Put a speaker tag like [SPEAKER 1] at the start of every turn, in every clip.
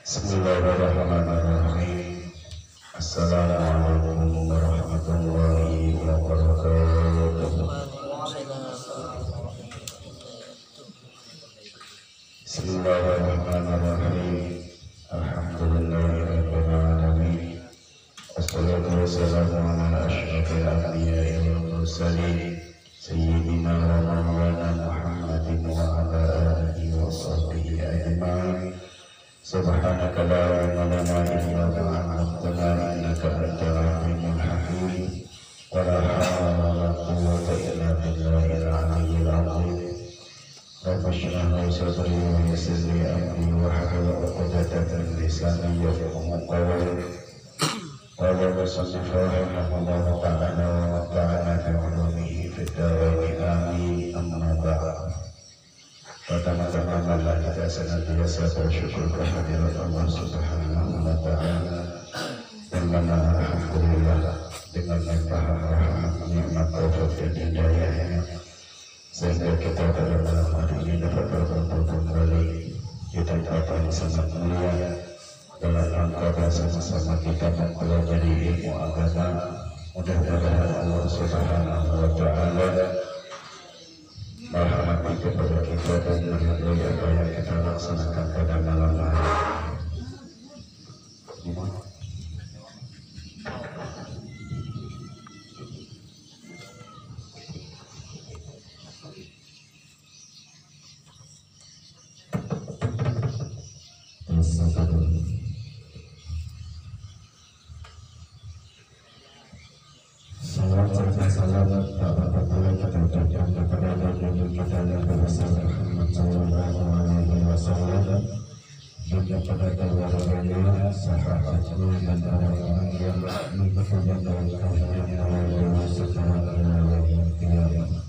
[SPEAKER 1] Bismillahirrahmanirrahim. Assalamualaikum warahmatullahi wabarakatuh. Bismillahirrahmanirrahim. Alhamdulillahirabbil alamin. Wassalatu wassalamu ala asyrafil anbiya'i wal mursalin sayyidina wa maulana Muhammadin wa ala alihi wa sahbihi ajma'in. Subhanaka la ilma lana illa ma 'allamtana innaka antal alimul hakim. Wa la hawla wa la quwwata illa billahil aliyyil azim. Rabbi shrah li sadri wa yassir li amri wahlul 'uqdatam min lisani yafqahu qawli. Qala al-musannif rahimahullahu ta'ala wa ta'ala bi 'ulumihi fid darain amin. Amma ba'd. Pertama-tama marilah kita senantiasa bersyukur kehadirat Allah Subhanahu wa Ta'ala, yang mana alhamdulillah dengan limpahan rahmat, nikmat, taufik dan hidayahnya sehingga kita pada malam hari ini dapat berkumpul kembali di tempat yang sangat mulia dalam rangka bersama-sama kita mempelajari ilmu agama. Mudah-mudahan Allah Subhanahu wa Ta'ala merahmati kepada kita dan meridhoi apa yang kita laksanakan pada malam hari. Salam serta salam kita ucapkan kepada Nabi kita yang besar Muhammad sallallahu alaihi wasallam dan kepada keluarganya, sahabatnya dan orang-orang yang mengikuti dalam kajian Allah Subhanahu wa Ta'ala.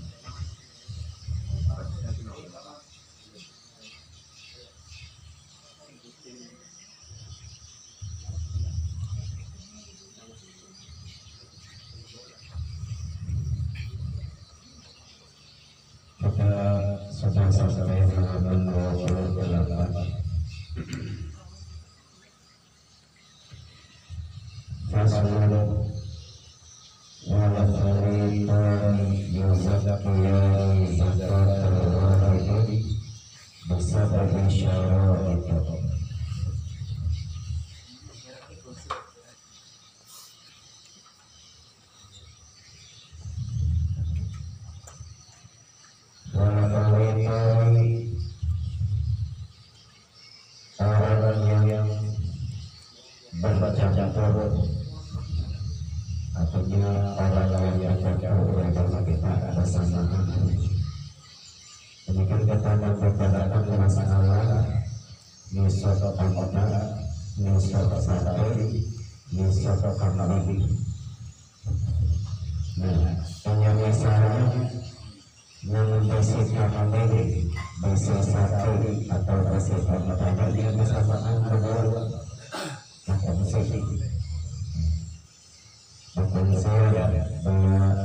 [SPEAKER 1] kita sudah sampai halaman 28. Faslun wala fariqani yuzakkiyani zakatal wahidi bisababi syara'iti. Orang yang bercampur artinya orang yang bercampur agama kita bersamaan. Demikian kita memperkatakan masalah nisab anggota, nisab santri, nisab kamari. Nah, hanya misalnya namun basic kamari, basic santri atau basic anggota dia bersamaan berdua. Bukan saya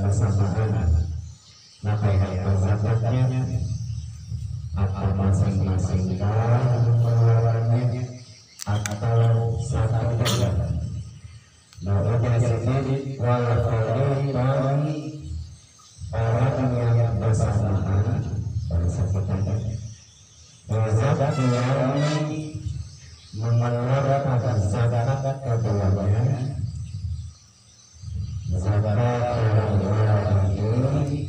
[SPEAKER 1] bersamaan. Maka yang zakatnya atau masing-masing pengeluarannya atau satu jalan. Nah, udah sini walaupun orang yang bersamaan bersangkutan zakatnya mengeluarkan zakat keduanya, zakat orang ini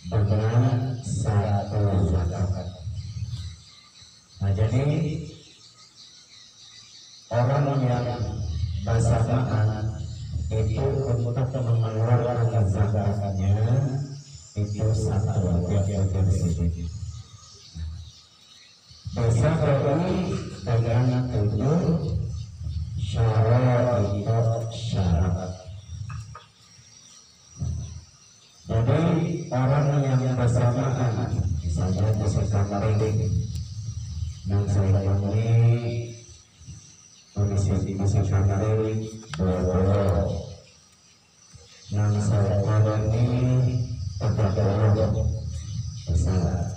[SPEAKER 1] dengan satu zakat. Nah, jadi orang yang bersamaan itu untuk mengeluarkan zakatnya itu satu aja sedikit. Bisa beri dengan 7 syarat. Jadi orang yang bersamaan, misalnya di kamar ini, yang saya ini kondisi di kamar ini, yang saya ini terdapat besar.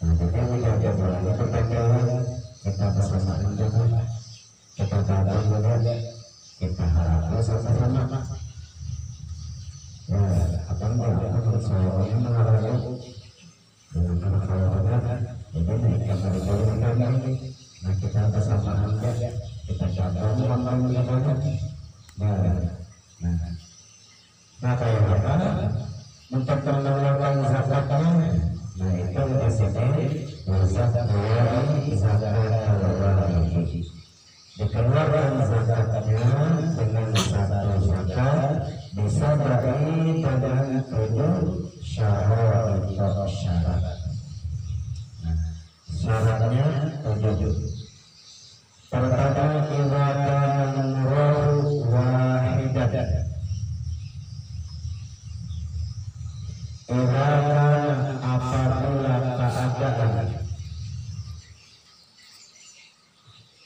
[SPEAKER 1] Nah, kita menjaga berada pertanyaan, kita bersamaan juga, kita datang juga, kita harapkan sama-sama. Ya, apa menurut saya ini mengalami dengan kekhawatiran, jadi kita berikan ini, nah kita bersamaan saja, kita datang mengamalkan ya. Nah, kayak apa? Untuk mengeluarkan zakatnya. Nah, itu disebut zakat al-wahid. Dikeluarkan zakatnya dengan satu zakat bisa beri dengan 7 syarat. Syaratnya 7. Pertama, ibadah wahidah. Apabila keadaan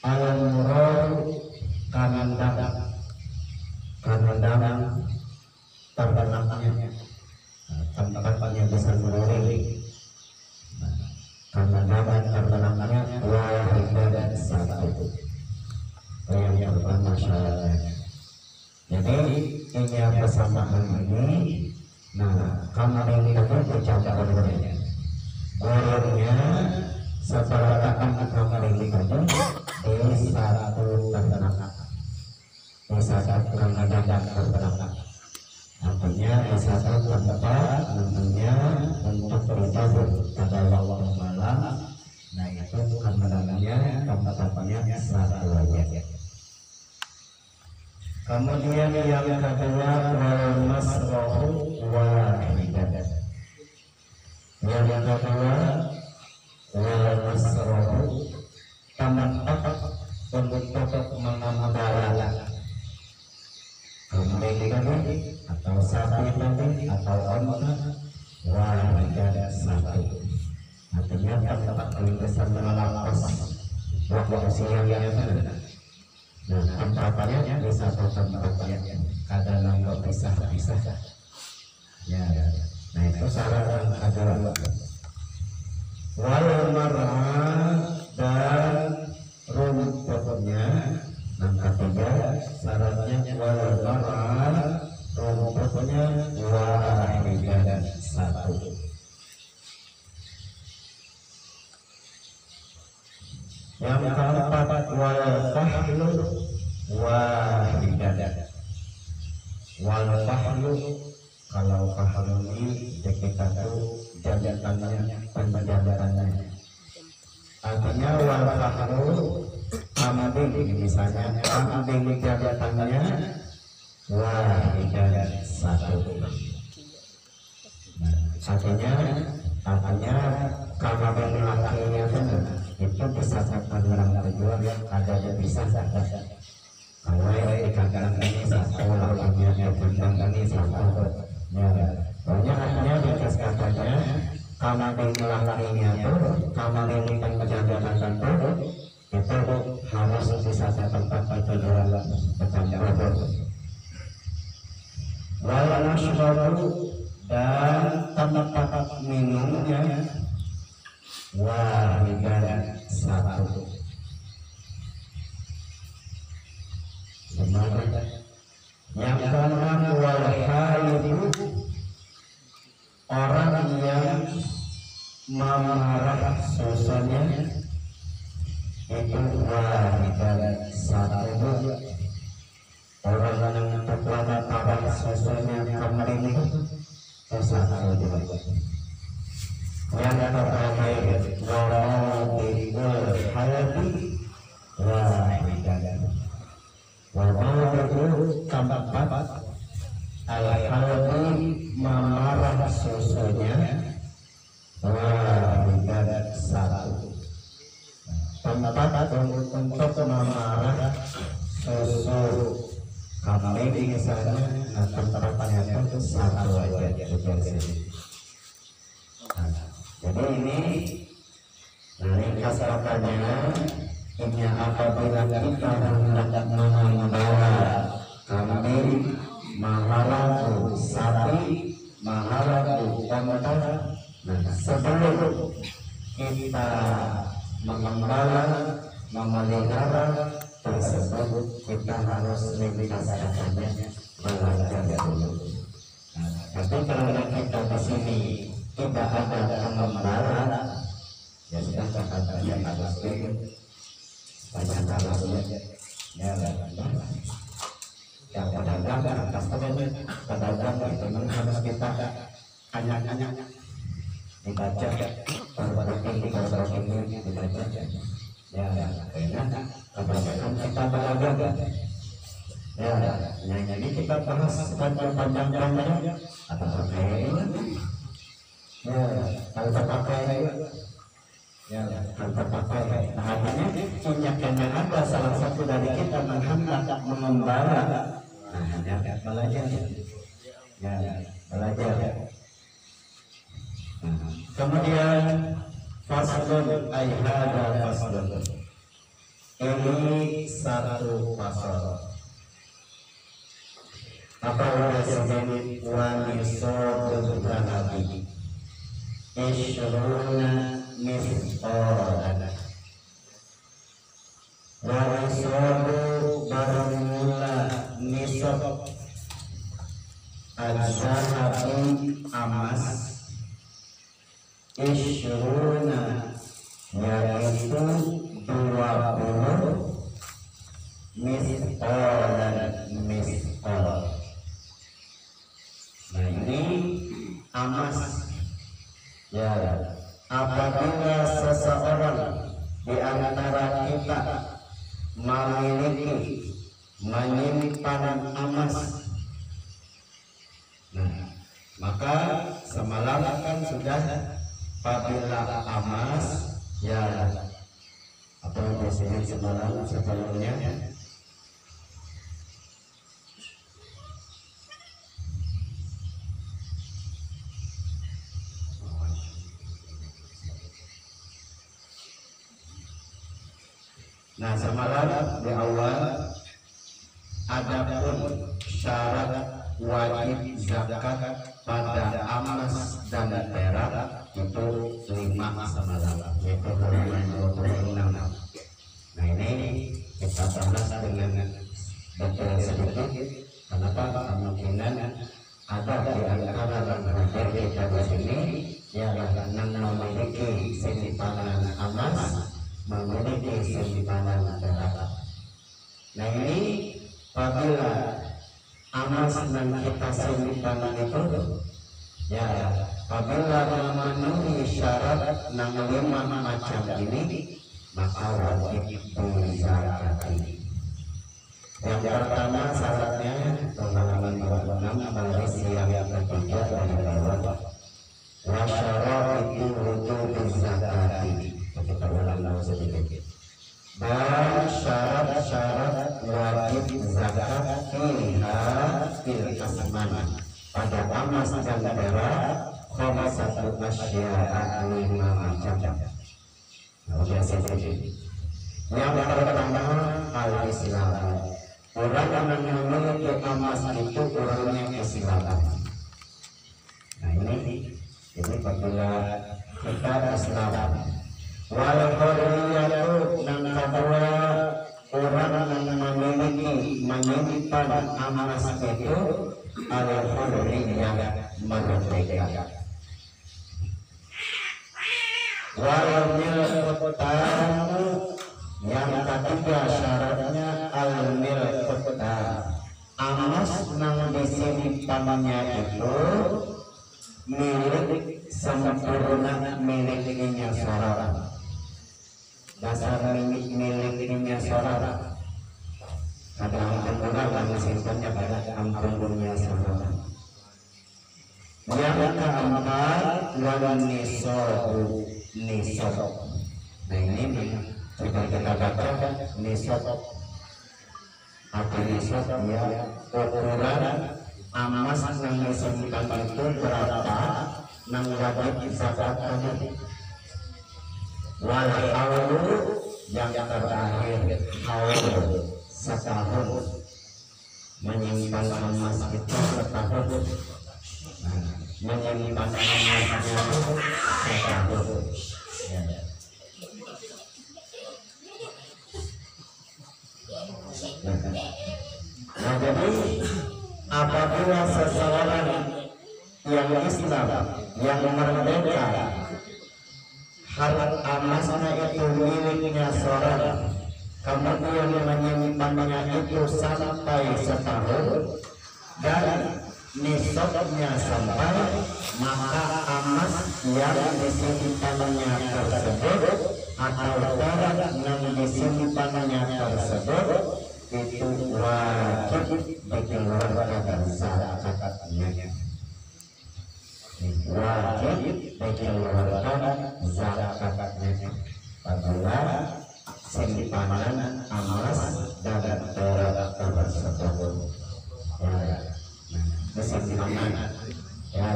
[SPEAKER 1] al-murad kamandang terdamnya tempatnya bisa melori kamandang terdamnya wahidah satu. Yang pertama syaratnya. Jadi ini persamaan ini. Nah, kamar ini kan bercampur gorengnya. Gorengnya seperatakan kamar ini kan di satu ternak. Di satu kamar ternak. Artinya di satu tempat tentunya untuk berjabut pada waktu malam. Nah, itu kamarnya tempatnya satu aja. Kemudian yang kedua wal masrahu wahidah. Yang kedua wal masrahu tempat untuk mengembala kambing tadi atau sapi tadi atau unta wahidah satu. Artinya tempat lintasan melapas waktu siang yang ada. Nah, tempatnya di satu tempatnya kadang nggak pisah. Ya, nah itu syarat adalah wal mar'ah dan rumputnya. Yang ketiga syaratnya wal mar'ah rumputnya wahidan satu. Yang keempat wal fahlu wahidan. Wal fahlu, kalau fahlu ini kita tahu jantannya, penjantannya. Artinya wal fahlu kambing, misalnya kambing jantannya wahidan satu. Artinya kambing lakinya itu bisa orang kedua ada bisa saja. Kalau di kandang ini satu, lakinya di kandang ini satu. Banyak artinya ringkas katanya kambing lakinya itu kambing penjantan itu harus bisa tempat kedua bercampur. Wal mashrabu dan tempat minumnya wahidan satu. Yang keenam wal haidu, orang yang memarah susunya itu wahidan satu. Orang yang terkena parah susunya kambing itu satu juga. Yang terakhir wal haidi wahidan. Wal keempat al-haidi memarah susunya wahidan satu. Tempat untuk memarah susu kambing misalnya, tempatnya itu satu aja jadi ini ringkas katanya, ini apabila kita hendak membawa kambing, mahalaku sapi, mahalaku unta, sebelum kita mengembala, memelihara tersebut kita harus ringkas katanya belajar dulu. Tapi kalau kita di sini tidak ada pengembala, ya sudah katanya harus banyak harusnya ya yang pedagang atas pedagang itu harus kita tanya-tanya dibaca berbagai dibaca ya karena kebanyakan kita pedagang ya jadi kita bahas panjang-panjang atau pakai ya tanpa pakai ya tanpa pakai. Nah artinya punya ada salah satu dari kita menghendak mengembala, nah hanya belajar ya belajar. Kemudian faslun ay hada faslun, ini satu fasal. Apa wajib wanisobul zahabi isyruna misqalan. Wanisobu barang mula nisab al-zahabi amas isyruna yaitu 20 misqalan misqal. Nah ini amas ya, apabila seseorang di antara kita memiliki menyimpan emas, nah maka semalam kan sudah apabila emas ya apa biasanya semalam sebelumnya nah semalam di awal adapun syarat wajib zakat pada emas dan perak itu 5
[SPEAKER 2] semalam, yaitu halaman 26. Nah ini kita bahas dengan detail sedikit. Kenapa? Kemungkinan ada di antara hadir kita di sini yang memiliki simpanan emas, memiliki simpanan perak. Nah ini apabila emas yang kita simpan itu ya apabila memenuhi syarat 5 macam ini, maka wajib dizakati. Yang pertama syaratnya halaman 26 baris yang ketiga dari bawah. Wa syaratu wujud zakati. Kita ulang dulu sedikit. Dan syarat-syarat wajib zakat fiha fil asman pada emas dan perak khamsatu asya'a 5 macam. Yang pertama al-Islam. Orang yang memiliki emas itu orangnya Islam. Nah ini apabila kita Islam. Wal hurriyatu dan kedua orang yang memiliki menyimpan emas itu al-hurriyah merdeka. Wal milku yang ketiga syaratnya al-milku emas yang disimpannya itu milik sempurna miliknya seorang. Dasar miliknya seorang. Kadang-kadang orang simpannya pada ampun-ampun seorang. Yang keempat lawan nisab. Nah ini coba kita baca nisab. Apa nisab? Ya ukuran emas yang disimpan itu berapa yang wajib zakat tadi. Wal haulu yang terakhir haul setahun menyimpan emas itu setahun. Menyimpan emasnya itu setahun. Nah jadi apabila seseorang yang Islam yang merdeka harta emasnya itu miliknya seorang, kemudian menyimpannya itu sampai setahun dan nisabnya sampai, maka emas yang disimpannya tersebut atau perak yang disimpannya tersebut itu wajib dikeluarkan zakatnya. Wajib dikeluarkan zakatnya apabila simpanan emas dan perak tersebut. Kesimpulan ya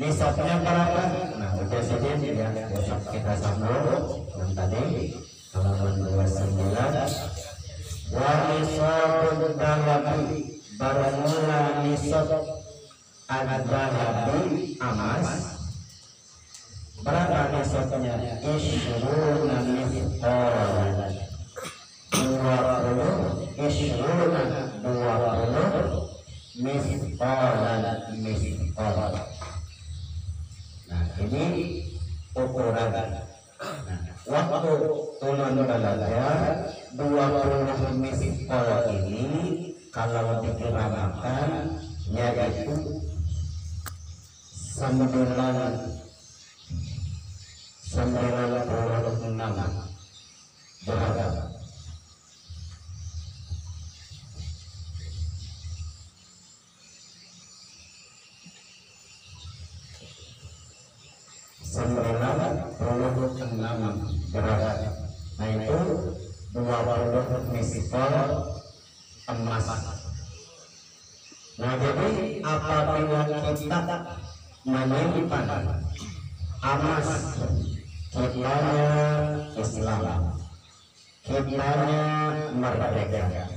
[SPEAKER 2] nisabnya berapa? Nah udah saja ya, besok kita sambung yang tadi halaman 29. Wa nisabun dahabi, bermula nisab ad-dahabi emas. Berapa nisabnya? Ishruna mithqalan, 20 mithqalan. Nah ini ukuran. Waktu turun belajar 20 mithqal ini kalau dikirakan yaitu 96 berapa? Berat. Nah itu 20 mithqal emas. Nah jadi apabila kita menyimpan emas, kitanya Islam, kitanya merdeka.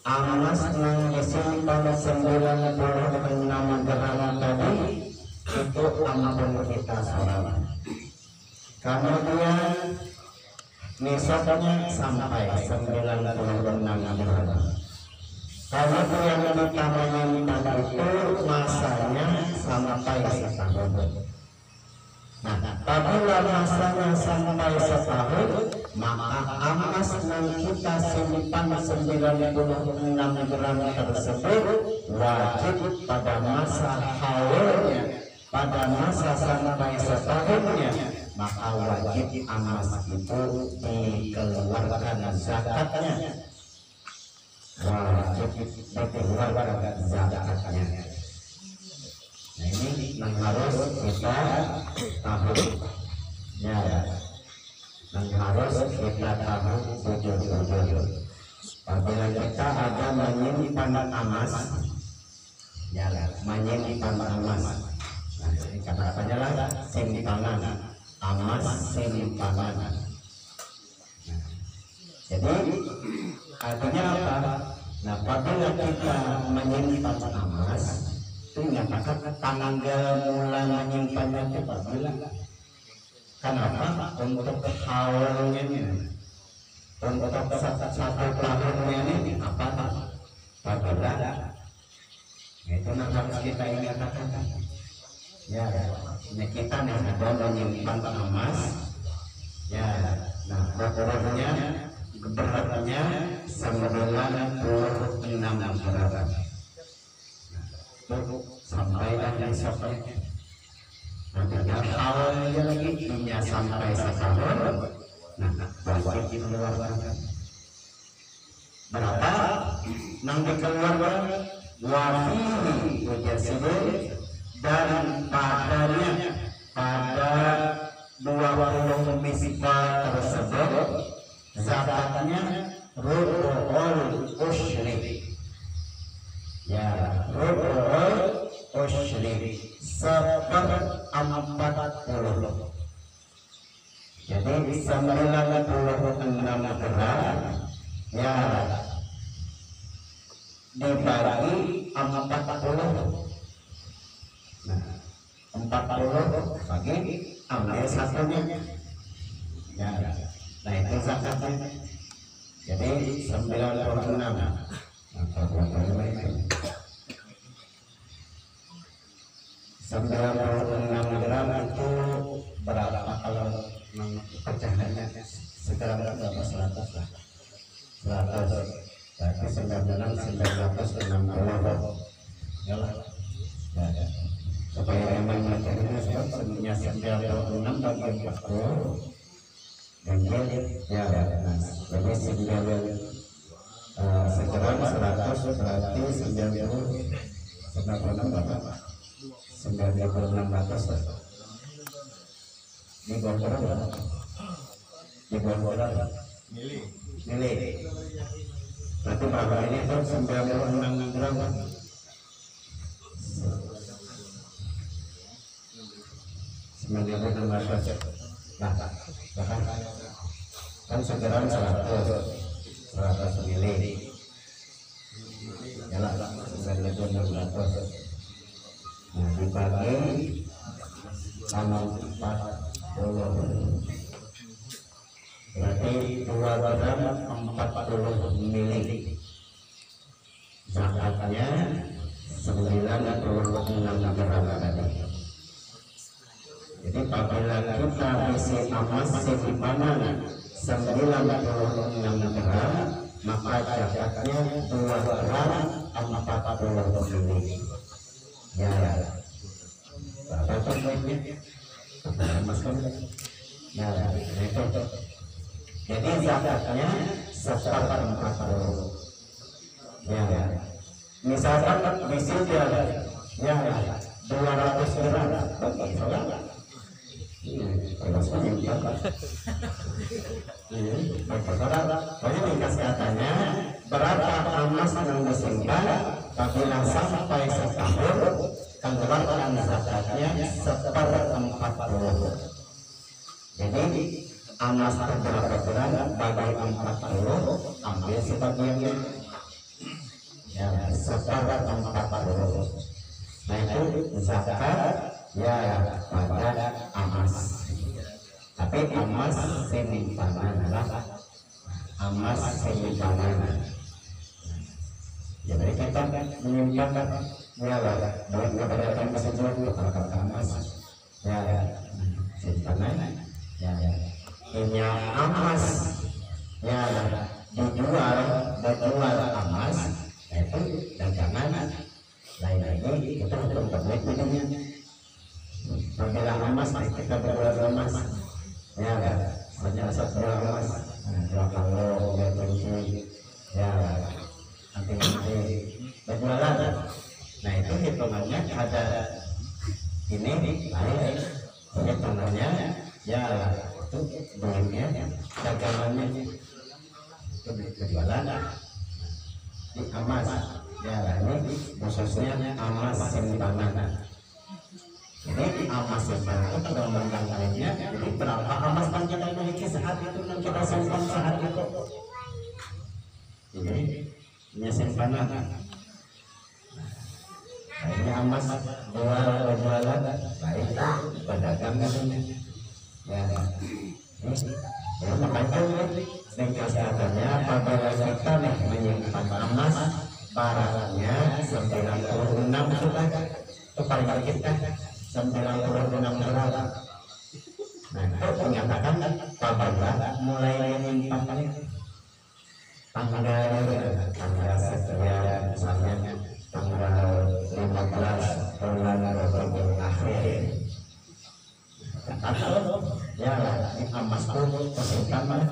[SPEAKER 2] Emas yang disimpan 96 gram tadi itu ampun kita Kemudian nisabnya sampai 96 gram. Kemudian ditambahkan itu masanya sampai setahun. Nah, apabila masanya sampai setahun, maka emas yang kita simpan 96 gram tersebut wajib pada masa haulnya, pada masa sampai setahunnya, maka wajib emas itu dikeluarkan zakatnya. Wajib dikeluarkan zakatnya. Nah, ini yang harus kita tahu, ya, yang harus kita tahu jujur. Apabila kita ada menyimpan emas, ya, menyimpan emas. Nah, ini kata-katanya lah simpanan, emas simpanan. Nah, jadi artinya apa? Nah, apabila kita menyimpan emas, itu nyatakan tanggal mulai menyimpannya itu apabila kenapa? Untuk haulnya ini, untuk satu tahunnya ini apa? Apabila itu harus kita ingatkan, ya, ini kita nih ada menyimpan emas, ya, nah beratnya 96 gram. Sampai dan nisabnya. Nantinya haulnya lagi punya sampai setahun. Nah, wajib dikeluarkan. Berapa? Nang dikeluarkan wafihi wajibun, dan padanya pada 20 misbah tersebut zakatnya rubu'ul usyri. Ya, rubu'ul usyri, 1/40. Jadi 96 gram, ya, dibagi 40. Nah, 40 bagi ambil satunya. Ya, nah itu zakatnya. Jadi 96. 96 gram itu berapa kalau pecahannya sekarang berapa? 100 lah. 100 berarti 960 ya lah. Ya. Supaya memang materinya sebenarnya 96 bagi 40 dan ya, nah, jadi 9 sekarang 100 berarti 96 berapa? 9600. Di bawah berapa? Di bawah berapa? Milih. Berarti berapa ini tuh 96 gram? 9600. Nah, kan sekarang 100 milih. Ya lah, 9600. Nah, dibagi sama 40 berarti 2 gram 40 mili. Zakatnya 96 gram tadi. Jadi apabila kita isi emas simpanan 96 gram, maka zakatnya 2 gram 40 mili. Ya, berapa poinnya? Ya, itu. Jadi zakatnya 1/40. Ya, misalkan di sini ya 200 gram, katanya berapa emas yang disimpan apabila sampai setahun, keluarkan zakatnya 1/40. Jadi emas berapa gram bagi 40, ambil sebagiannya, ya 1/40. Nah itu zakat ya pada emas. tapi emas simpanan lah, emas simpanan. Jadi kita menyimpan ya duit keberatan kesejuan kalau emas ya simpanan ya punya emas ya dijual emas itu dagangan lain lagi itu untuk beli jadinya. Apabila emas kita berjual emas ya hanya satu emas dua kalau ya kunci ya nanti berjualan. Nah itu hitungannya ada ini lain hitungannya ya itu duitnya dagangannya itu berjualan di emas ya ini khususnya emas simpanan. Jadi emas simpanan itu mengembangkan lainnya. Jadi berapa emas yang kita miliki saat itu dan kita simpan saat itu. Jadi ini simpanan. Ini emas jualan baik pedagang ya. Makanya dengan katanya apabila kita menyimpan emas barangnya 96 sudah itu paling kita 96 gram. Nah itu menyatakan apabila mulai menyimpan tanggal sekian misalnya tanggal 15 bulan Rabiul Akhir atau ya emas itu tersimpan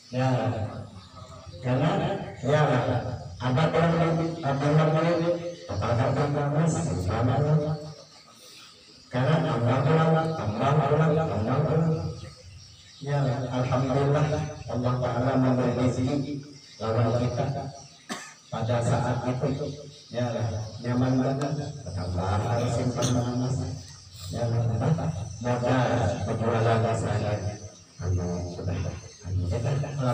[SPEAKER 2] ya karena ya ada orang emas simpan karena tambah ya alhamdulillah Allah Ta'ala memberi rezeki lawan kita pada saat itu ya nyaman banget tambah harus simpan emas ya moga berjualan saya sudah kalau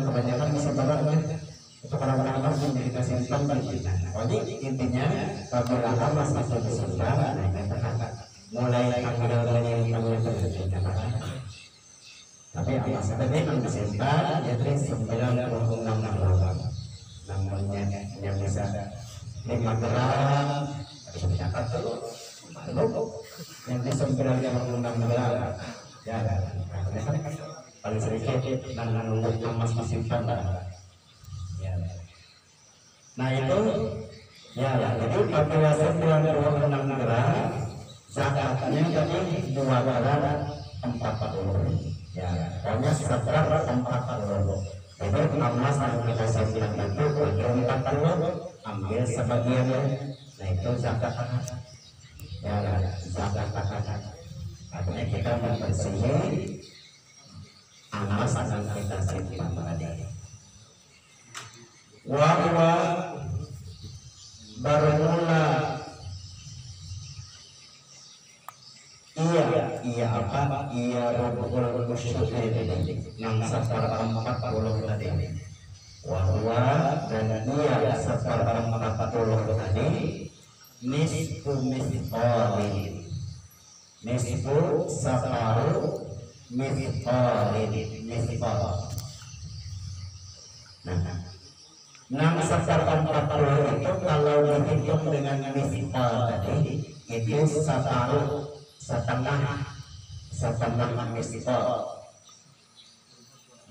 [SPEAKER 2] kebanyakan bisa barang itu kadang-kadang kita simpan jadi intinya apabila emas masih disimpan mulai tanggal menyimpan tapi emas tadi yang disimpan jadi 96 gram namanya yang bisa 5 gram bisa dicatat dulu yang di 96 gram ya paling sedikit dan untuk emas disimpan ya. Nah itu ya jadi apabila 96 gram zakatnya jadi 2 gram 40 ya pokoknya sekitar 40. Jadi emas yang kita simpan itu 40 ambil sebagian nah itu zakat ya zakat artinya kita membersihkan emas yang kita simpan tadi. Wahwa bermula iya apa iya rukul musyrik yang seperempat 40 tadi. Wahwa dan iya seperempat 40 tadi nisfu misqalin nisfu separuh misqalin misqal. Nah seperempat 40 itu kalau dihitung dengan misqal tadi itu separuh setengah misqal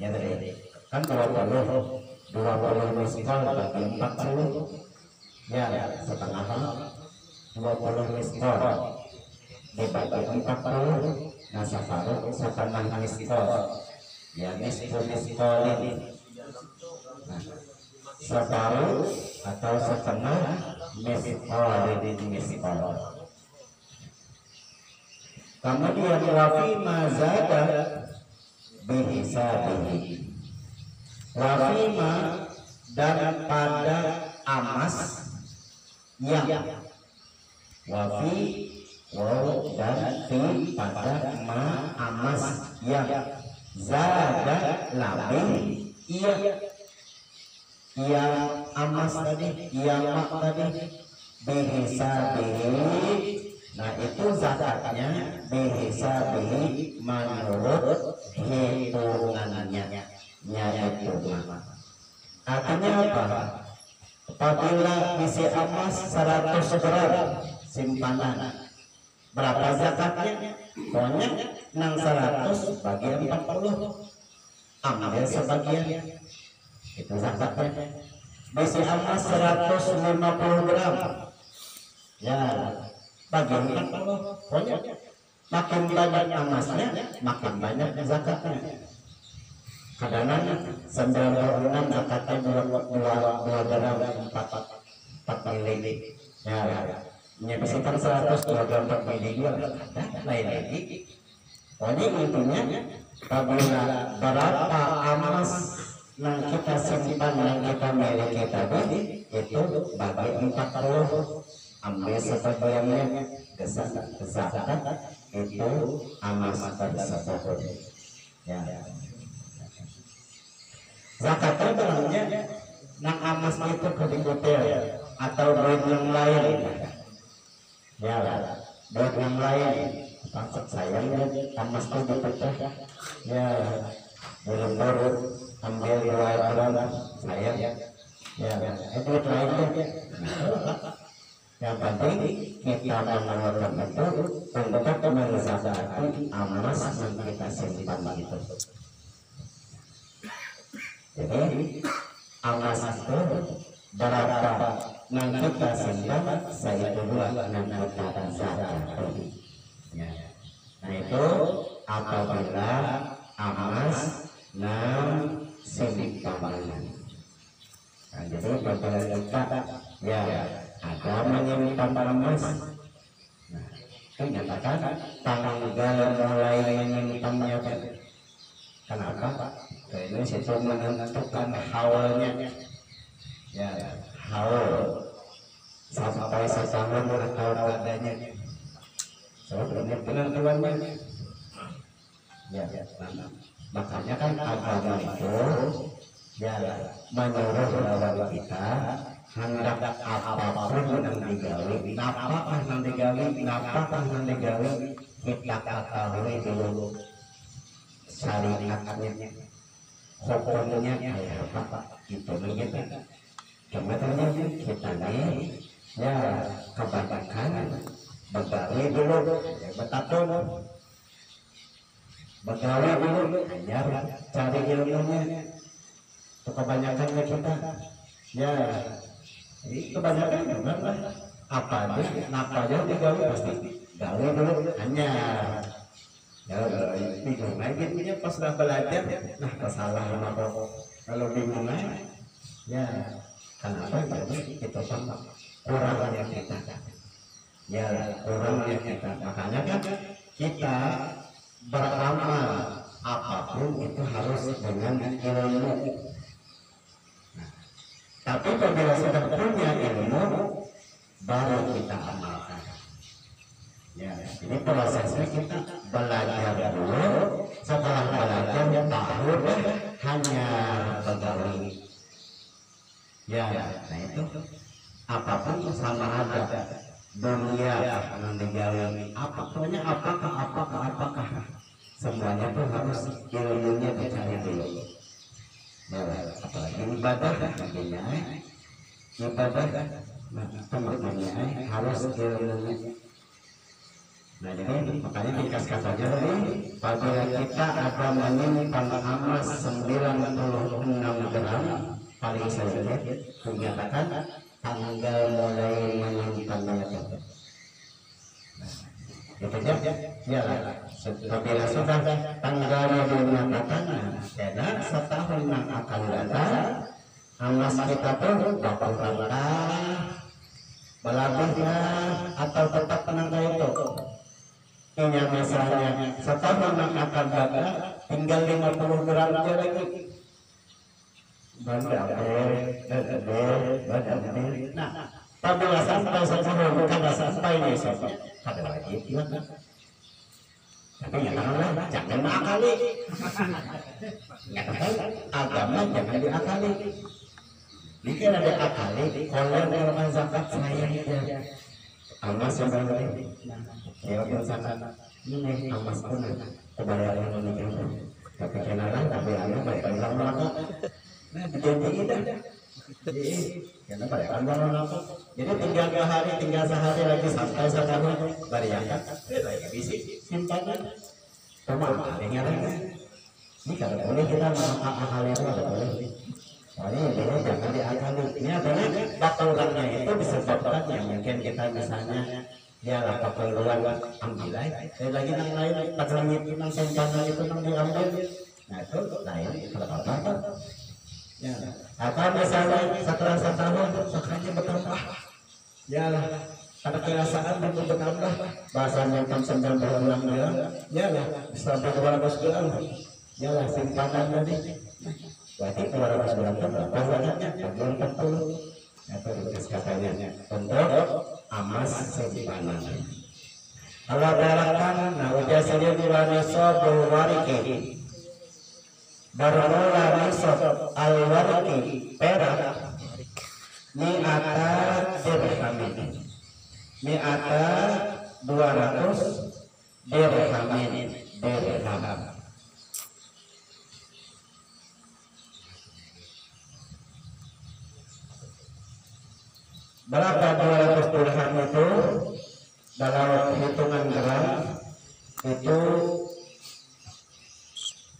[SPEAKER 2] ya tadi kan 20 misqal bagi 40 ya setengah 20 misqal dibagi 40 nah separuh setengah misqal ya nisfu misqalin nah separuh atau setengah misqal. Kemudian wafi mazada bihisabihi wafima dan pada emas yang wafi waw dan fi pada emas yang zada labih yang emas tadi yang mak tadi bihisabihi. Nah itu zakatnya dihisabi menurut hitungannya, yaitu artinya apa? Apabila isi emas 100 gram simpanan, berapa zakatnya? Pokoknya nang 100 bagi 40, ambil sebagian, itu zakatnya. Isi emas 150 gram, ya bagi 40, pokoknya makin banyak emasnya makin banyak zakatnya. Kadang-kadang 96 zakatnya 2 gram 4 mili, ya menyebesarkan 100 2 gram 4 mili juga lain lagi. Pokoknya intinya apabila berapa emas yang kita simpan yang kita miliki tadi itu bagi 40, ambil sebagiannya ke zakat itu emas tersebut, ya. Zakatnya bilangnya nang emas itu kedikutil atau duit yang lain, ya duit yang lain. Maksud saya emas itu dipecah, ya belum ambil 2 gram saya, ya itu lainnya. Yang penting kita mengeluarkan itu untuk menzakati emas yang kita simpan itu. Jadi emas itu berapa yang kita simpan, saya dua yang kita zakati. Nah itu apabila emas yang simpanan. Nah, jadi apabila kita ya ada menyimpan emas, nah ternyatakan tanggal mulai menyimpannya. Kenapa? Karena situ menentukan haulnya, ya haul sampai setahun atau adanya. Sebelumnya penentuannya, ya makanya kan agama itu ya menyuruh bahwa kita hendak apapun yang digawe, apakah yang digawe, kita ketahui dulu syariatnya, hukumnya kayak apa, itu begitu. Kemudian kita nih ya kebanyakan begawe dulu, betul, begawe dulu, hanya cari ilmunya. Kebanyakannya kita ya kebanyakan memang apa aja digawe pasti gawe dulu hanya ya bingung lagi punya pas udah belajar nah kesalahan apa kalau bingung ya kenapa kita sama kurangnya kita ya kurangnya kita, makanya kan kita beramal apapun itu harus dengan ilmu. Tapi apabila sudah punya ilmu baru kita amalkan. Ya, ini prosesnya kita belajar dulu. Setelah belajar tahu hanya pegawai. Ya, nah itu apapun sama ada dunia yang digawe. Apapun apakah semuanya itu harus ilmunya dicari dulu. Ya, apalagi ibadah baginya ibadah teman-temannya harus ilmunya. Nah jadi makanya dikasih saja tadi apabila kita akan menyimpan emas 96 gram paling sedikit menyatakan tanggal mulai menyimpannya. Itu ya apabila sudah tanggalnya dinyatakan karena setahun yang akan datang emas kita tuh bakal berlebihnya atau tetap tenang kayak itu. Ini misalnya setahun yang akan datang tinggal 50 gram aja lagi. Nah, apabila sampai setahun kada sampai nih sobat, kada wajib juga. Tapi janganlah, jangan mengakali. Agama jangan diakali. Jika ada akali, kalau zakat saya Amas yang balik ya misalkan ini amas pun kebayaan yang menikah tapi kenalan tapi anu baik orang melaka nah dijanji kita karena pada orang melaka jadi tinggal 2 hari tinggal sehari lagi sampai sekarang bari angkat lagi bisi simpanan cuma ada yang ini kalau boleh kita melakukan hal yang tidak boleh. Soalnya intinya jangan diakali. Ini adalah bakalannya itu disebabkan yang mungkin kita misalnya ya lah keperluan ambilai. Lagi yang lain langit yang simpanan itu yang diambil. Nah itu lain kalau apa? Ya. Atau misalnya setelah setahun sakitnya bertambah. Ya lah. Ada kerasaan dan bertambah. Bahasanya kan 96 bulan. Ya lah. Sampai 200 bulan. Yalah simpanan tadi berarti 200 bulan berapa bulannya? 40 itu rumus katanya untuk amas simpanan. Allah beralakan nah udah saja diwanisob wariki bermula nisob al-wariki perak mi'ata dirhamin mi'ata 200 dirhamin dirham. Berapa 200 dirham itu dalam hitungan gram itu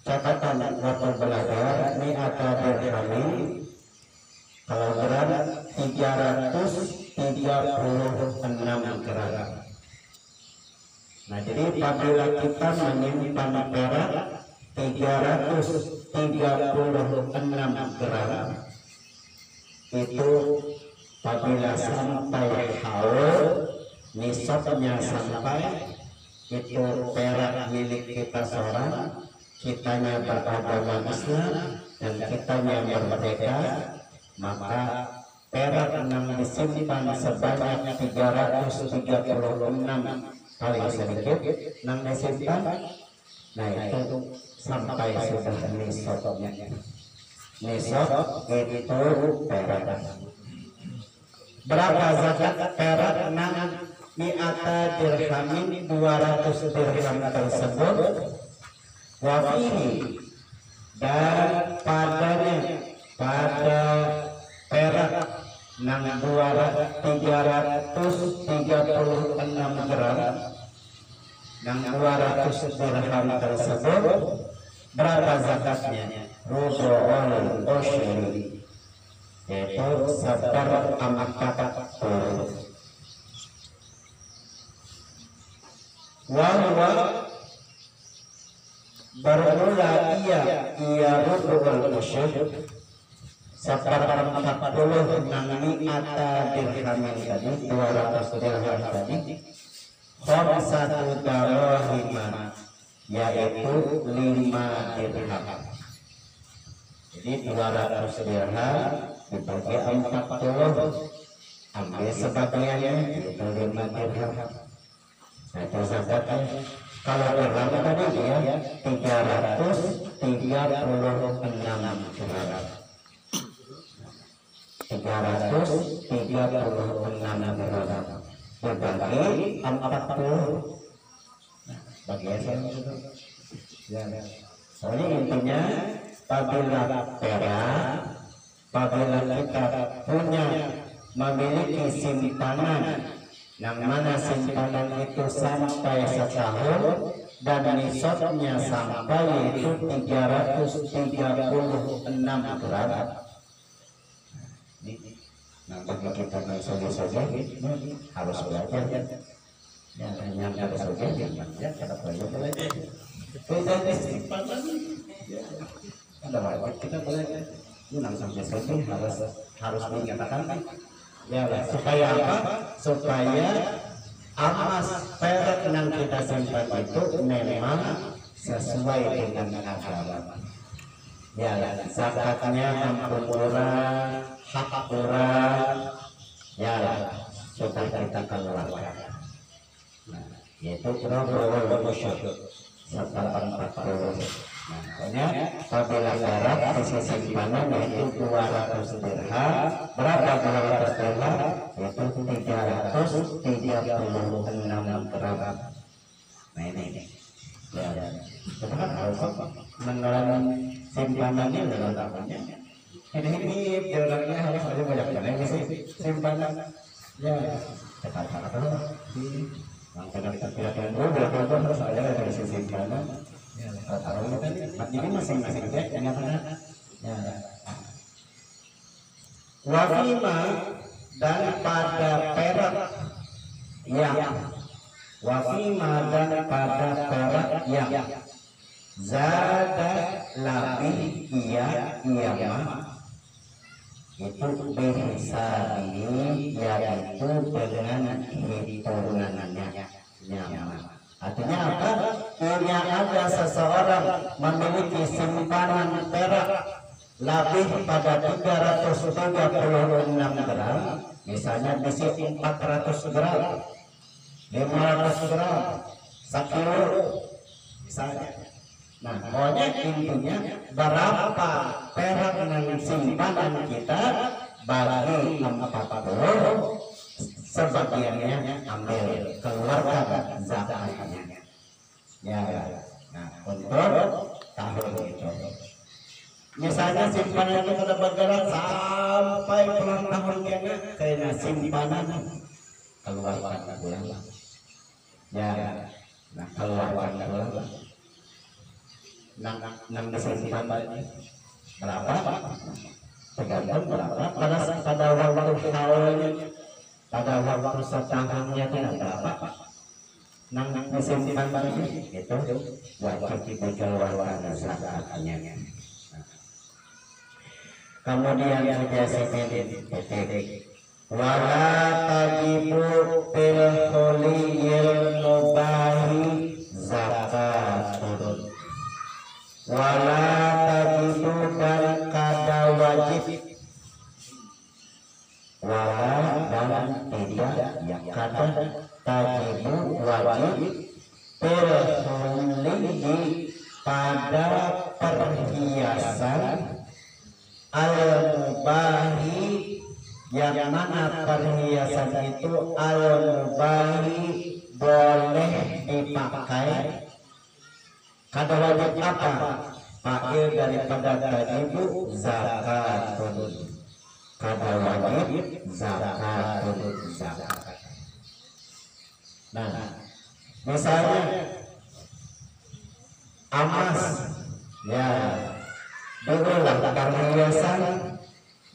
[SPEAKER 2] catatan waktu belajar ini ada dirham kalau gram 336 gram. Nah jadi apabila kita menyimpan perak 336 gram itu apabila sampai haul nisabnya sampai itu perak milik kita seorang kitanya beragama Islam dan kitanya merdeka maka perak yang disimpan sebanyak 336 paling sedikit yang disimpan nah itu sampai sudah nisabnya nisab itu perak. Berapa zakat perak mi'ata dirhamin 200 dirham tersebut wafihi dan padanya pada perak 336 gram yang 200 dirham tersebut berapa zakatnya? Rubu'ul usyri yaitu seper 40 wahwa bermula ia rubu'ul usyri seper 40 nami ata dirhamin tadi 200 dirham tadi khamsatu darahima yaitu 5 dirham. Jadi 200 dirham dibagi 40 ambil sebagiannya itu 5 dirham. Nah itu zakatnya. Kalau dirham tadi dia 336 dirham. 336 dirham dibagi 40 bagi ya. Soalnya intinya apabila perak, apabila kita punya memiliki simpanan yang mana simpanan itu sampai setahun dan nisabnya sampai itu 336 gram. Nah bagi kita saja harus belajar ya yang harus belajar ya kita belajar beda simpanan ada banyak kita belajar langsung sampai harus dinyatakan ya supaya apa? Supaya amas perak yang kita simpan itu memang sesuai dengan agama. Ya zakatnya ampun kurang, hak kurang, ya sudah kita keluarkan. Nah, yaitu rubu'ul usyri seper 40 Makanya apabila syarat isi simpanan yaitu 200 dirham, berapa 200 dirham? Yaitu 336 gram. Nah ini ya, kita kan harus menelan simpanannya dalam tahunya. Ini jaraknya harus ada banyak yang sih simpanan. Ya, kata-kata yang kira-kira berapa harus ada dari simpanan. Ya, tahu ini masing-masing ya, ya. Wafima dan pada perak yang wafima dan pada perak yang zada lebih iya itu bisa ini yaitu dengan hitungannya nyaman. Artinya apa? Punya ada seseorang memiliki simpanan perak lebih pada 336 gram, misalnya besi 400 gram, 500 gram, 1 kilo, misalnya. Nah, pokoknya intinya berapa perak yang simpanan kita bagi 40, sebagiannya ambil keluarkan zakatnya. Ya, nah untuk tahun itu. Misalnya simpanan itu sudah bergerak sampai puluhan tahun karena simpanan keluarkan bulan. Ya, nah keluarkan bulan. Nang disimpan berapa? Tergantung berapa pada waktu haulnya. Pada waktu setahunnya tidak berapa nang disimpan ini itu wajib dikeluarkan zakatnya. Kemudian juga seperti wala tajibu fil khuliyil mubahi zakatun wala tajibu dan kada wajib wala dan tidak yang kata tajibu wajib perhuli pada perhiasan al-mubahi yang mana perhiasan itu al-mubahi boleh dipakai. Kata wajib apa? Pakil daripada tajibu zakatun. Kata wajib zakatun zakat. Nah, misalnya emas, ya, dululah perhiasan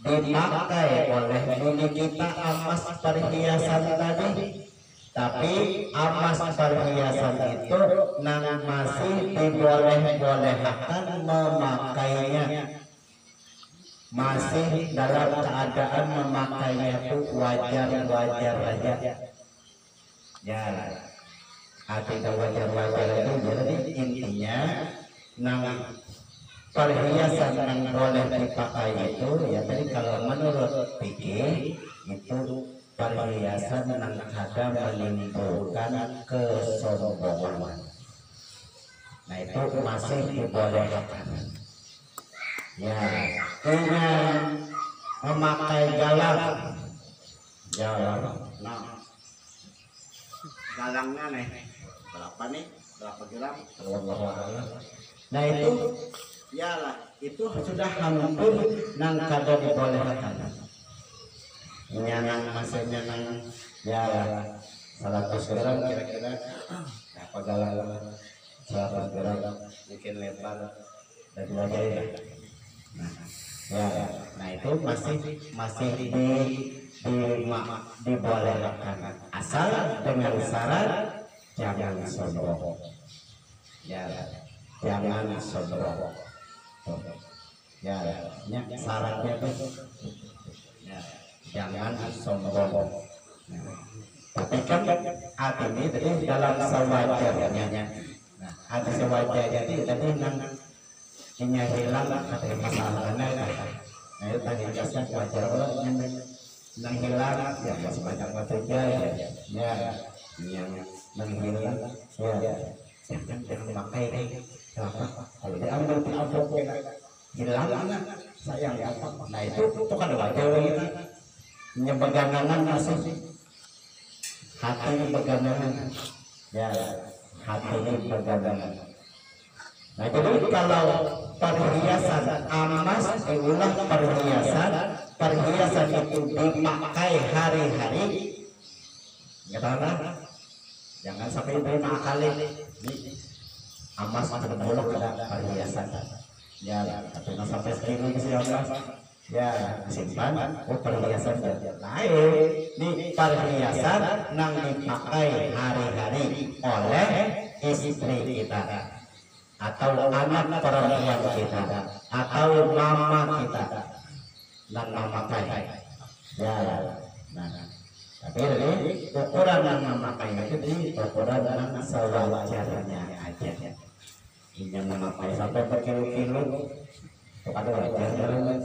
[SPEAKER 2] dipakai oleh bini kita emas perhiasan tadi, tapi emas perhiasan itu masih dibolehkan memakainya. Masih dalam keadaan memakainya itu wajar-wajar aja. Ya, artinya wajar-wajar itu jadi intinya perhiasan yang boleh dipakai itu ya tadi kalau menurut fikih itu perhiasan yang ada menimbulkan kesombongan. Nah itu masih dibolehkan. Ya, dengan memakai galang, ya, nah, galangnya nih, berapa nih, berapa gram? Nah itu, ya lah, itu sudah hampir nang kada dibolehkan. Nyanang masanya nang, ya lah, 100 gram kira-kira, apa galang 100 gram, bikin lebar dari wajah itu. Nah itu masih dibolehkan asal dengan syarat jangan sombong. Ya, jangan sombong. Ya, syaratnya itu ya, jangan sombong. Tapi kan hati ini tadi dalam sewajarnya. Nah, hati sewajarnya itu tadi nya hilang atau masalahnya. Nah itu tadi jelaskan wajar orang yang hilang ya masih banyak saja ya yang menghilang ya jangan pakai kenapa? Kalau diambil di amplop hilang sayang ya. Nah itu kan wajar kita nyebegangan masih hati begangan ya, hati begangan. Nah jadi kalau perhiasan emas ulah perhiasan itu dipakai hari-hari gimana? Jangan sampai kali emas terbolok ada perhiasan ya, tapi sampai segini sih ya simpan perhiasan lain di perhiasan nang dipakai hari-hari oleh istri kita atau anak perempuan kita atau mama kita dan memakai ya. Nah tapi ini ukuran yang memakai itu di ukuran yang sewajarnya aja ya. Yang memakai sampai berkilo-kilo ada wajarnya.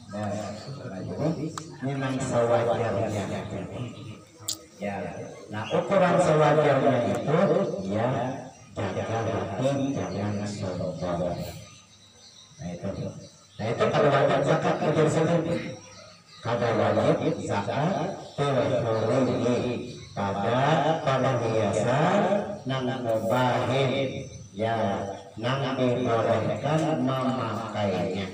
[SPEAKER 2] Nah jadi memang sewajarnya ya. Nah ukuran sewajarnya itu ya jaga hati, jangan sombong. Nah itu kalau wajib zakat menjadi sendiri. Kalau wajib zakat terhormati pada perhiasan nang mubahin ya, nang dibolehkan memakainya.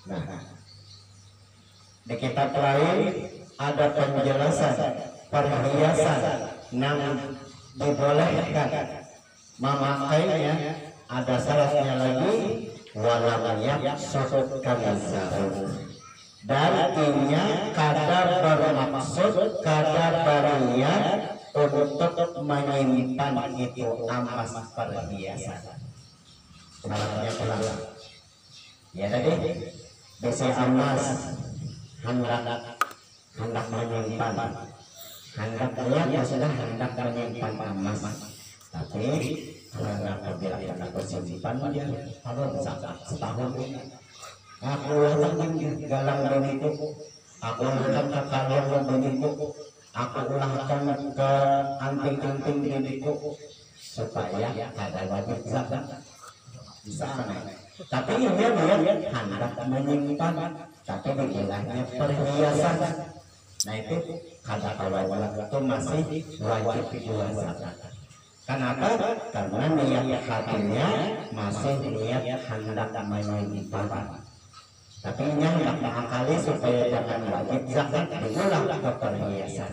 [SPEAKER 2] Nah di kitab lain ada penjelasan perhiasan yang dibolehkan memakainya, ada syaratnya lagi walam yaksudkan zahu, dan inya kadar bermaksud kadar berniat untuk menyimpan itu emas perhiasan. Syaratnya pelan ya tadi besi emas hendak menyimpan, hendak lihat sudah hendak menyimpan emas, tapi karena apabila hendak bersimpan dia kalau setahun aku ulangkan galang beniku, aku ulangkan ke kalung beniku, aku ulangkan ke anting-anting beniku supaya ada wajib zakat di sana. Tapi ini dia hendak menyimpan, tapi dibilangnya perhiasan. Nah itu kata awal itu masih wajib jual zakat. Kenapa? Karena niat hatinya masih niat hendak menyimpan. Tapi ini hendak mengakali supaya jangan wajib zakat diulang ke perhiasan.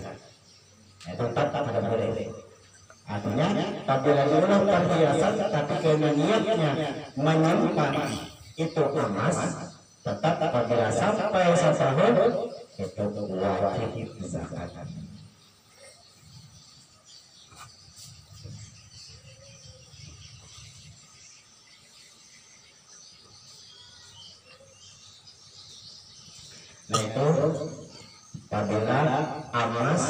[SPEAKER 2] Itu tetap ada boleh. Artinya apabila diulang perhiasan tapi karena niatnya menyimpan itu emas, tetap apabila sampai setahun itu wajib zakat. Nah itu apabila emas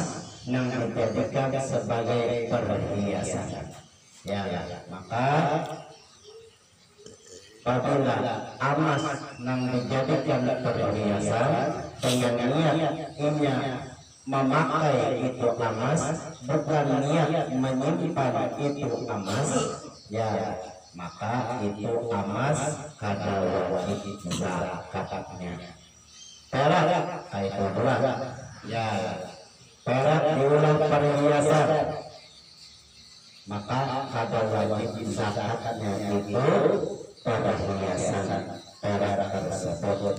[SPEAKER 2] yang dijadikan sebagai perhiasan ya, maka apabila emas yang dijadikan perhiasan dengan niat inya memakai itu emas, bukan niat menyimpan itu emas ya, maka itu emas kada wajib zakatnya. Perak itu dua ya, perak diulang perhiasan maka kada wajib zakatnya itu perhiasan perak tersebut.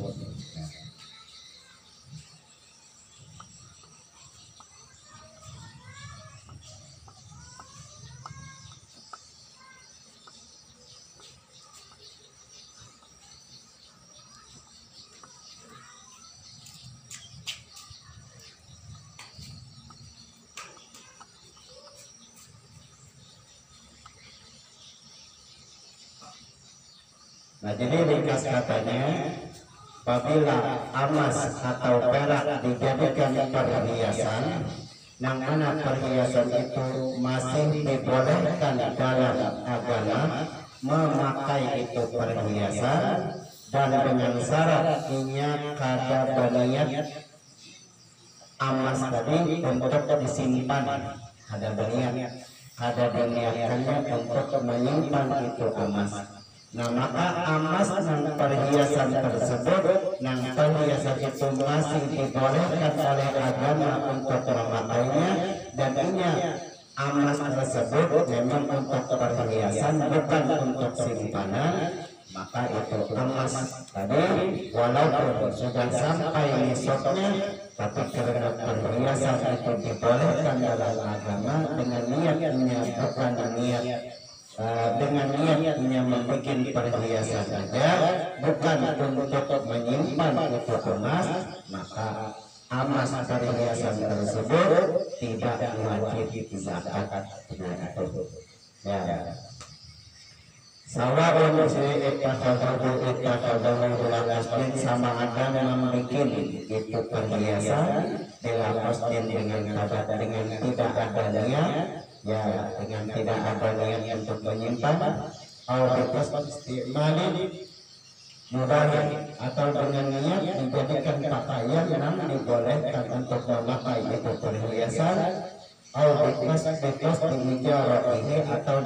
[SPEAKER 2] Nah jadi ringkas katanya, apabila emas atau perak dijadikan perhiasan, yang mana perhiasan itu masih dibolehkan dalam agama memakai itu perhiasan, dan dengan syarat inya kada berniat emas tadi untuk disimpan, kada berniat, kada berniatkannya untuk menyimpan itu emas. Nah maka emas dan perhiasan tersebut, yang perhiasan itu masih dibolehkan oleh agama untuk memakainya, dan inya emas tersebut memang untuk perhiasan bukan untuk simpanan, maka itu emas tadi walaupun sudah sampai nisabnya, tapi karena perhiasan itu dibolehkan dalam agama dengan niatnya bukan niat dengan niatnya membuat perhiasan saja, bukan untuk menyimpan itu emas, maka emas perhiasan tersebut tidak wajib zakat. Ya. Sawaun muslim ittakhadhu bila qasdin, sama ada membuat itu perhiasan bila qasdin dengan tidak ada niat, ya dengan tidak ada niat untuk menyimpan, atau dengan niat dijadikan pakaian yang dibolehkan untuk memakai itu perhiasan, atau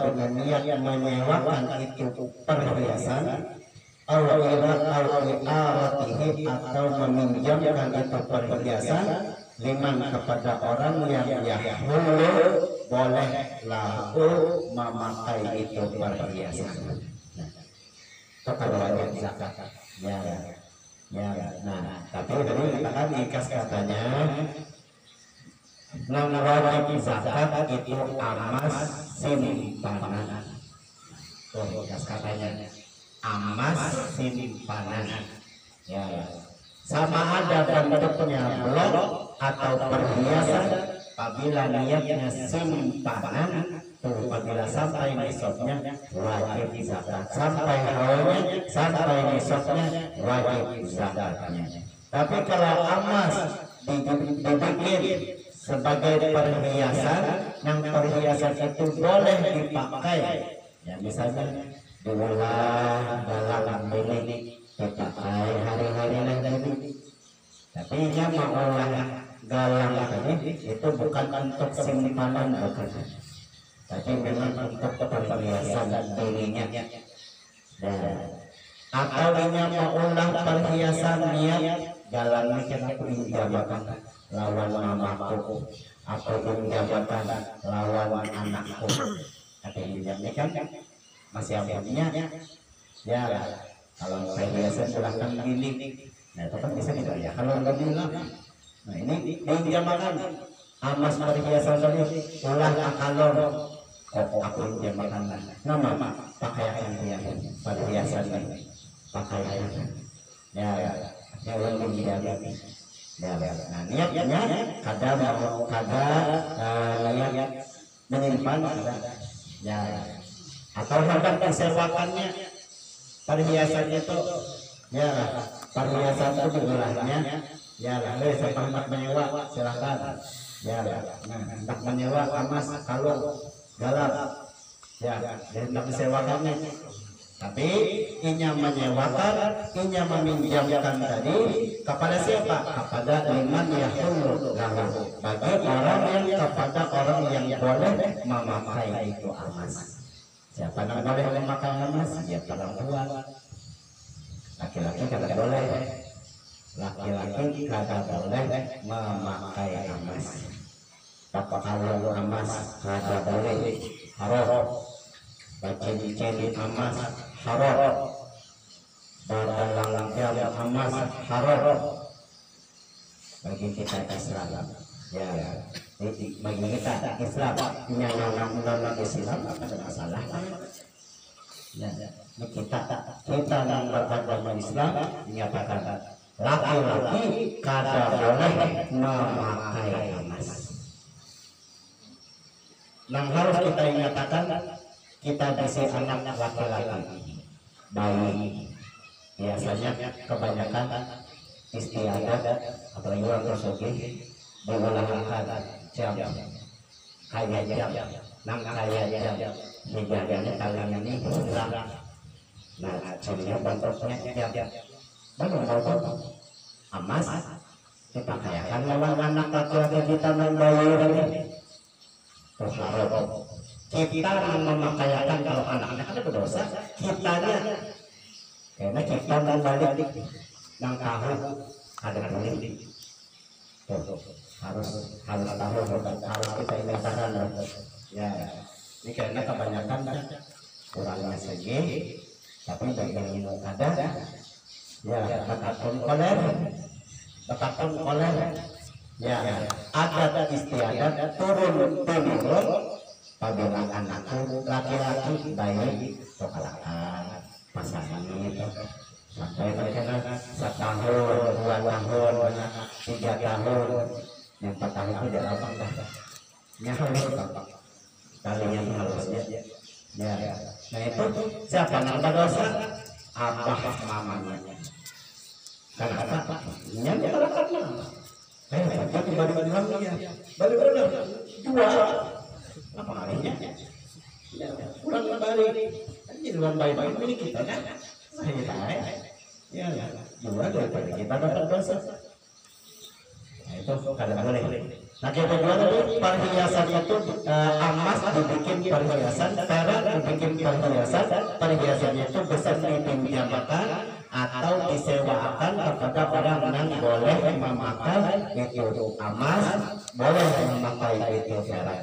[SPEAKER 2] dengan niat menyewakan itu perhiasan, atau meminjamkan itu perhiasan liman kepada orang yang yahulu boleh lahu memakai itu perhiasan. Itu kalau wajib zakat. Ya. Nah, tapi tadi katakan ikas katanya, nang wajib zakat itu emas simpanan. Tuh ikas katanya, emas simpanan. Ya. Sama ada bentuknya blok atau perhiasan, apabila niatnya simpanan, apabila sampai nisabnya wajib zakat, sampai haulnya, sampai nisabnya wajib zakatnya. Tapi kalau emas dibikin sebagai perhiasan, yang perhiasan itu boleh dipakai, ya misalnya diulang dalam bilik dipakai hari-hari nanti, tapi nya mengolah galang tadi itu bukan untuk simpanan, bukan, tapi memang untuk perhiasan dirinya. Atau nya mengolah perhiasan niat galangnya kita pinjamkan lawan mamaku, aku pinjamkan lawan anakku, tapi pinjamnya kan masih ambilnya, ya. Kalau perhiasan silahkan pilih. Nah itu kan bisa kita ya. Kalau nggak bilang, nah ini pinjamkan emas perhiasan tadi, ulah akalor, aku pinjamkan nama pakaian dia perhiasan ini, pakaian, ya, yang pinjam, ya. Nah niatnya kadang niat menyimpan, ya, atau bahkan disewakannya. Perhiasan itu, ya perhiasan itu jumlahnya, ya seperempat menyewa silahkan, ya. Nah, hendak menyewa emas kalung galang, ya, hendak disewakannya. Tapi inya menyewakan, inya meminjamkan tadi kepada siapa? Kepada liman yahulu lahu, bagi orang yang kepada orang yang boleh memakai itu emas. Siapa yang boleh memakai emas? Ya perempuan. Laki-laki kada boleh. Laki-laki kada boleh memakai emas. Bapak kalau emas kada boleh, haram. Cincin emas haram. Barang jam emas haram. Bagi kita Islam, ya. Bagi kita Islam, non Islam ada masalah. Ya, kita yang beragama Islam menyatakan laki-laki kada boleh memakai emas. Yang harus kita ingatkan, kita disi anak laki-laki, bayi. Biasanya kebanyakan istiadat apalagi orang tersugih diulangkan jam kayak jam, nang kayak jam, hijabnya tangan ini hilang, Nah, cirinya bentuknya ya, baru emas dipakaikan lawan anak laki-laki di tanah bayi ini. Terus kita memakaikan kalau anak-anak ada berdosa, kitanya karena kita dan balik yang tahu ada kulit. Harus tahu, harus kita ini tahan. Ya, ini karena kebanyakan kurangnya segi, tapi bagian minum ada. Ya, bekatun koler. Ya, ada istiadat turun temurun apabila anakku laki-laki bayi kekalahan pasangan itu sampai terkena 1 tahun, 2 tahun, 3 tahun, yang 4 tahun itu dia apa dah? Nyahus kalinya halusnya. Ya, nah itu siapa yang berdosa? Abah mamanya. Kenapa? Nyampe karena tapi balik dua apa harinya? Pulang kembali. Ini dalam baik-baik ini kita kan? Ya, dua daripada kita dapat dosa. Nah itu kadang boleh. Nah kita jual itu perhiasan itu emas dibikin perhiasan, perak dibikin perhiasan, perhiasannya itu besar dipinjamkan atau disewakan kepada orang yang boleh memakai itu emas, boleh memakai itu perak.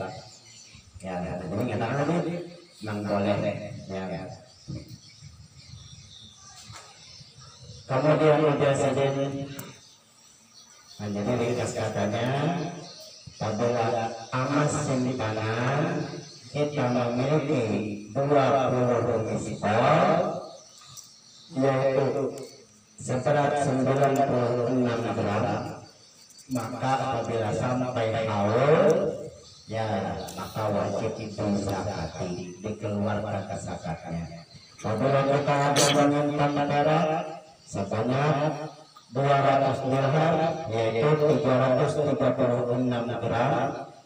[SPEAKER 2] Ya, jadi katakan tadi yang boleh, ya. Kemudian udah saja, jadi ringkas katanya, apabila emas simpanan kita memiliki 20 misbah, yaitu seberat 96 gram, maka apabila sampai haul, ya maka wajib dizakati, dikeluarkan zakatnya. Apabila kita ada menyimpan perak sebanyak 200 dirham, yaitu 336 gram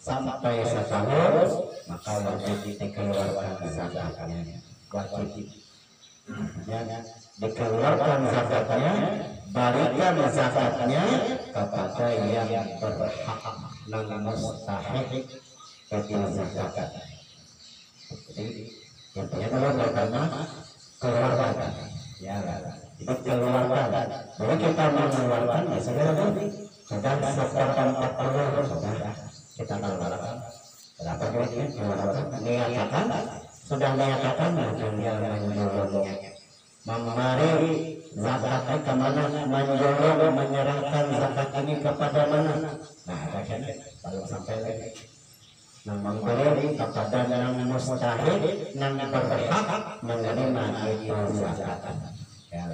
[SPEAKER 2] sampai setahun, maka wajib dikeluarkan zakatnya. Wajib ya, dikeluarkan zakatnya, balikan zakatnya kepada yang berhak dan mustahik bagi zakat. Jadi intinya adalah pertama keluarkan, ya, dikeluarkan. Jadi kita mengeluarkan misalnya sudah sekitar 40 sudah kita keluarkan. Berapa duitnya keluarkan? Niatkan, sudah niatkan tinggal menjualnya. Memari zakatnya kemana, menjual, menyerahkan zakat ini kepada mana? Nah, ada kalau sampai lagi. Nah, memberi kepada yang mustahik, yang berhak menerima itu zakat. Ya,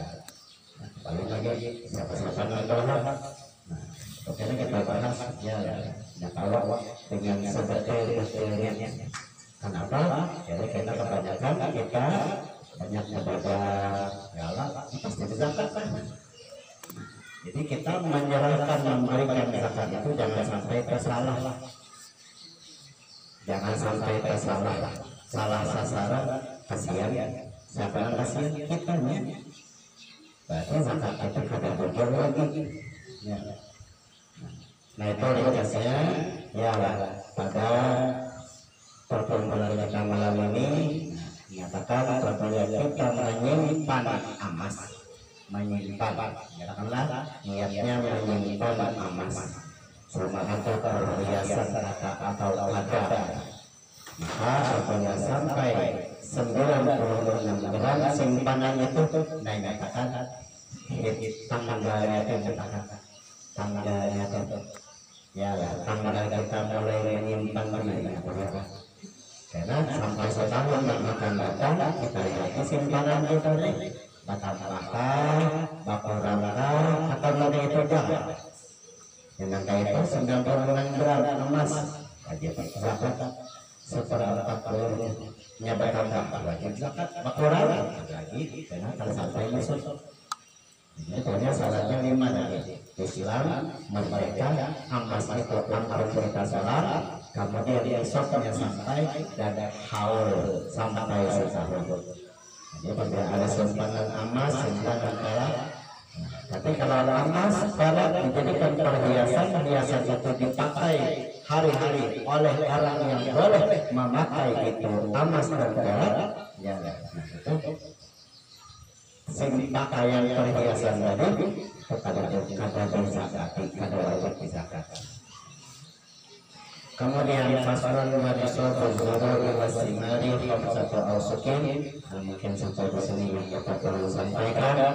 [SPEAKER 2] balik lagi siapa-siapa yang berhak. Nah, oke, kita bahas ya, kalau dengan sedetail-detailnya. Kenapa? Jadi kita kebanyakan kita banyak ibadah, ya Allah, pasti zakat kan. Jadi kita menyerahkan memberikan zakat itu jangan sampai tersalah, jangan sampai tersalah, salah sasaran, kasihan. Siapa yang kasihan? Kitanya. Berarti zakat itu kada bocor lagi. Ya. Nah itu ringkasnya ya pada perkumpulan kita malam ini menyatakan apabila kita menyimpan emas, menyimpan, katakanlah niatnya menyimpan emas, sama itu perhiasan atau ada, maka apabila sampai 96 gram simpanan itu, nah katakan tanggalnya itu tanggalnya itu, ya tanggal kita mulai menyimpan berapa? Karena sampai setahun yang akan datang kita lihat simpanan kita nih bakal-bakal, bakal-bakal atau nanti itu jangan. Dengan kait itu 96 gram emas wajib zakat, seperempat nya bertambah wajib zakat, bakal lagi karena kalau sampai musuh. Ini syaratnya 5 tadi. Islam memberikan emas itu amal kita salat, kemudian esoknya sampai dan haul sampai setahun. Jadi tidak ada simpanan emas, simpanan perak. Tapi kalau emas, perak dijadikan perhiasan, hiasan itu dipakai hari-hari oleh orang yang boleh memakai itu emas dan perak, ya, itu pakaian perhiasan tadi kepada dizakati, kada wajib dizakati. Kemudian faslun wa risalul zururi wasimari khamsatu awsukin. Mungkin sampai di sini yang dapat kami sampaikan.